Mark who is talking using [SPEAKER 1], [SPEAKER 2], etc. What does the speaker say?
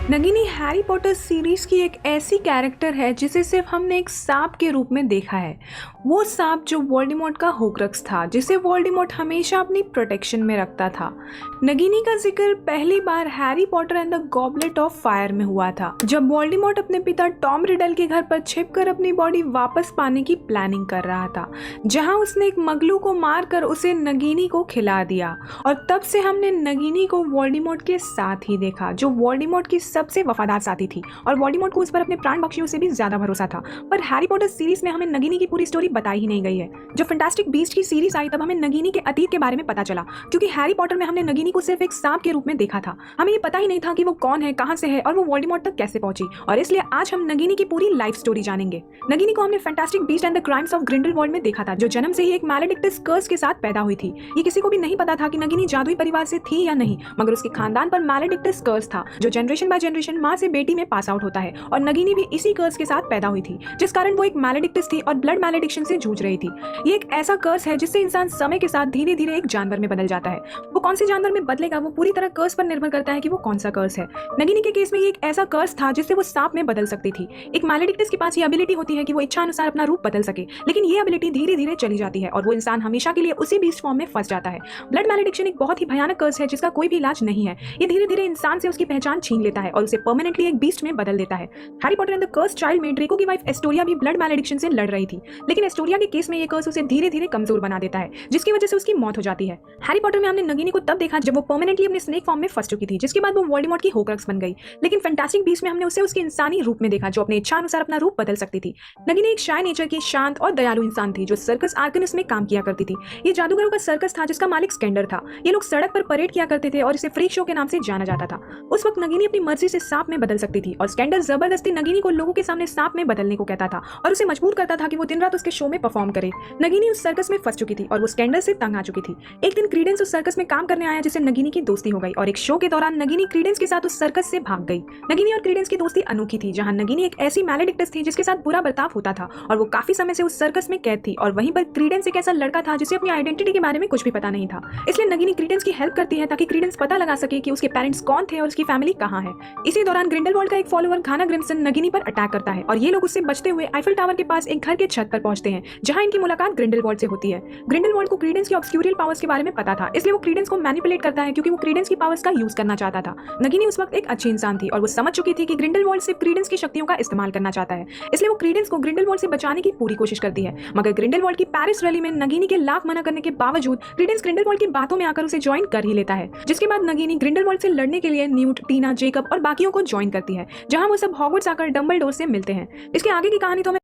[SPEAKER 1] नगिनी Harry Potter series की एक ऐसी कैरेक्टर है जिसे सिर्फ हमने एक सांप के रूप में देखा है। वो सांप जो वोल्डेमॉर्ट का होक्रक्स था, जिसे वोल्डेमॉर्ट हमेशा अपनी प्रोटेक्शन में रखता था। नगिनी का जिक्र पहली बार Harry Potter and the goblet of fire में हुआ था, जब वोल्डेमॉर्ट अपने पिता टॉम रिडल के घर पर छिपकर अपनी बॉडी वापस पाने की प्लानिंग कर रहा था, जहां उसने एक मगलू को मारकर उसे नगिनी को खिला दिया। और तब से हमने नगिनी को वोल्डेमॉर्ट के साथ ही देखा, जो वोल्डेमॉर्ट की सबसे वफादार साथी थी और वोल्डेमॉर्ट को उस पर अपने प्राण बख्शियों से भी ज्यादा भरोसा था। पर हैरी पॉटर सीरीज में हमें नगिनी की पूरी स्टोरी बताई ही नहीं गई है। जब फैंटास्टिक बीस्ट की सीरीज आई तब हमें नगिनी के अतीत के बारे में पता चला, क्योंकि हैरी पॉटर में हमने नगिनी को सिर्फ एक सांप के रूप में देखा था। हमें ये पता ही नहीं था कि वो कौन है, कहां से है और वो वोल्डेमॉर्ट तक कैसे पहुंची। और इसलिए आज हम नगिनी की पूरी लाइफ स्टोरी जानेंगे। नगिनी को हमने fantastic beast and the crimes of Grindelwald में देखा था, जो जन्म से ही एक मैलेडिक्टस कर्स के साथ पैदा हुई थी। ये किसी को भी नहीं पता था कि नगिनी जादुई परिवार से थी या नहीं, मगर उसके खानदान पर मैलेडिक्टस कर्स था, जो जनरेशन बाय जनरेशन माँ से बेटी में पास आउट होता है। और नगिनी भी इसी कर्स के साथ पैदा हुई थी, जिस कारण वो एक मैलेडिक्टस थी और ब्लड मैलेडिक्शन से जूझ रही थी। ये एक ऐसा कर्स है जिससे इंसान समय के साथ धीरे धीरे एक जानवर में बदल जाता है। वो कौन से जानवर में बदलेगा वो पूरी तरह कर्स पर निर्भर करता है कि वो कौन सा कर्स है। नगिनी के केस में ये एक ऐसा कर्स था जिससे वो सांप में बदल सकती थी। एक मैलेडिक्टस के पास ये एबिलिटी होती है कि वो इच्छा अनुसार अपना रूप बदल सके, लेकिन ये एबिलिटी धीरे धीरे चली जाती है और वो इंसान हमेशा के लिए उसी बीस्ट फॉर्म में फंस जाता है। ब्लड मैलेडिक्शन एक बहुत ही भयानक कर्स है जिसका कोई भी इलाज नहीं है। ये धीरे धीरे इंसान से उसकी पहचान छीन लेता है और उसे परमानेंटली एक बीस्ट में बदल देता है। Harry Potter and the cursed child में ड्रेको की वाइफ एस्टोरिया भी ब्लड मैलेडिक्शन से लड़ रही थी, लेकिन एस्टोरिया के केस में ये कर्स उसे धीरे धीरे कमजोर बना देता है, जिसकी वजह से उसकी मौत हो जाती है। हैरी पॉटर में हमने नगिनी को तब देखा जब वो परमानेंटली अपने स्नेक फॉर्म में फंस चुकी थी, जिसके बाद वो वोल्डेमॉर्ट की होक्रक्स बन गई। लेकिन फैंटास्टिक बीस्ट में हमने उसे उसके इंसानी रूप में देखा, जो अपने इच्छा अनुसार अपना रूप बदल सकती थी। नगिनी एक शाय नेचर की शांत और दयालु इंसान थी, जो सर्कस आर्कनस में काम किया करती थी। ये जादूगरों का सर्कस था जिसका मालिक स्केंडर था। ये लोग सड़क पर परेड किया करते थे और इसे फ्रीक शो के नाम से जाना जाता था। उस वक्त नगिनी अपनी मर्जी से सांप में बदल सकती थी और स्केंडर जबरदस्ती नगिनी को लोगों के सामने सांप में बदलने को कहता था और उसे मजबूर करता था कि वो दिन रात उसके शो में परफॉर्म करे। नगिनी उस सर्कस में फंस चुकी थी और वो स्केंडर से तंग आ चुकी थी। एक दिन क्रीडेंस उस सर्कस में काम करने आया, जिससे नगिनी की दोस्ती हो गई और एक शो के दौरान नगिनी क्रीडेंस के साथ उस सर्कस से भाग गई। नगिनी और क्रीडेंस की दोस्ती अनोखी थी, जहां नगिनी एक ऐसी मैलेडिक्टस थी जिसके साथ बुरा बर्ताव होता था और वो काफी समय से उस सर्कस में कैद थी। और वहीं पर क्रीडेंस एक ऐसा लड़का था जिसे अपनी आइडेंटिटी के बारे में कुछ भी पता नहीं था। इसलिए नगिनी क्रीडेंस की हेल्प करती है ताकि क्रीडेंस पता लगा सके कि उसके पेरेंट्स कौन थे और उसकी फैमिली कहाँ है। इसी दौरान ग्रिंडेलवाल्ड का एक फॉलोअर घाना ग्रिम्सन नगिनी पर अटैक करता है और ये लोग उससे बचते हुए आईफल टावर के पास एक घर के छत पर पहुंचते हैं, जहां इनकी मुलाकात ग्रिंडेलवाल्ड से होती है। ग्रिंडेलवाल्ड को क्रीडेंस की ऑब्स्क्यूरियल पावर्स के बारे में पता था, इसलिए वो क्रीडेंस को मैनिपुलेट करता है, क्योंकि वो क्रीडेंस की पावर्स का यूज करना चाहता था। नगिनी उस वक्त एक अच्छी इंसान थी और वो समझ चुकी थी कि ग्रिंडेलवाल्ड सिर्फ क्रीडेंस की शक्तियों का इस्तेमाल करना चाहता है, इसलिए वो क्रीडेंस को ग्रिंडेलवाल्ड से बचाने की पूरी कोशिश करती है। मगर ग्रिंडेलवाल्ड की पेरिस रैली में नगिनी के लाख मना करने के बावजूद क्रीडेंस ग्रिंडेलवाल्ड की बातों में आकर उसे ज्वाइन कर ही लेता है, जिसके बाद नगिनी ग्रिंडेलवाल्ड से लड़ने के लिए न्यूट, टीना, जेकब और बाकियों को ज्वाइन करती है, जहां वो सब हॉगवर्ट्स आकर डंबलडोर से मिलते हैं। इसके आगे की कहानी तो हमें